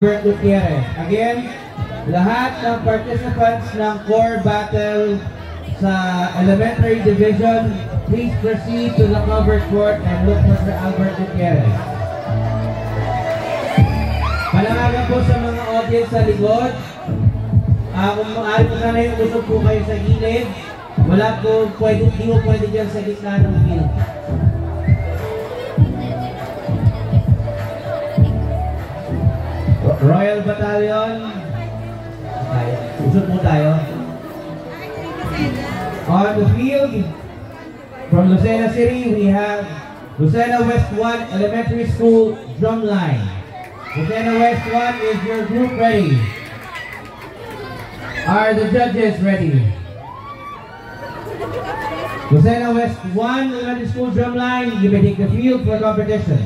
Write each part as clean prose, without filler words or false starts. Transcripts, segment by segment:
Gutierrez. Again, lahat ng participants ng core battle sa elementary division, please proceed to the covered court and look for Sir Albert Gutierrez. Palangagan po sa mga audience sa likod. Kung maaari po sana yung usog po kayo sa gilid, wala po pwede, di mo pwede dyan sa gitna ng field. Royal Battalion. Usog po tayo. On the field, from Lucena City, we have Lucena West 1 Elementary School Drumline. Lucena West 1, is your group ready? Are the judges ready? Lucena West 1 Elementary School Drumline, you may take the field for competition.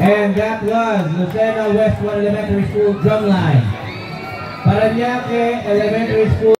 And that was Lucena West 1 Elementary School Drumline. Parañaque Elementary School.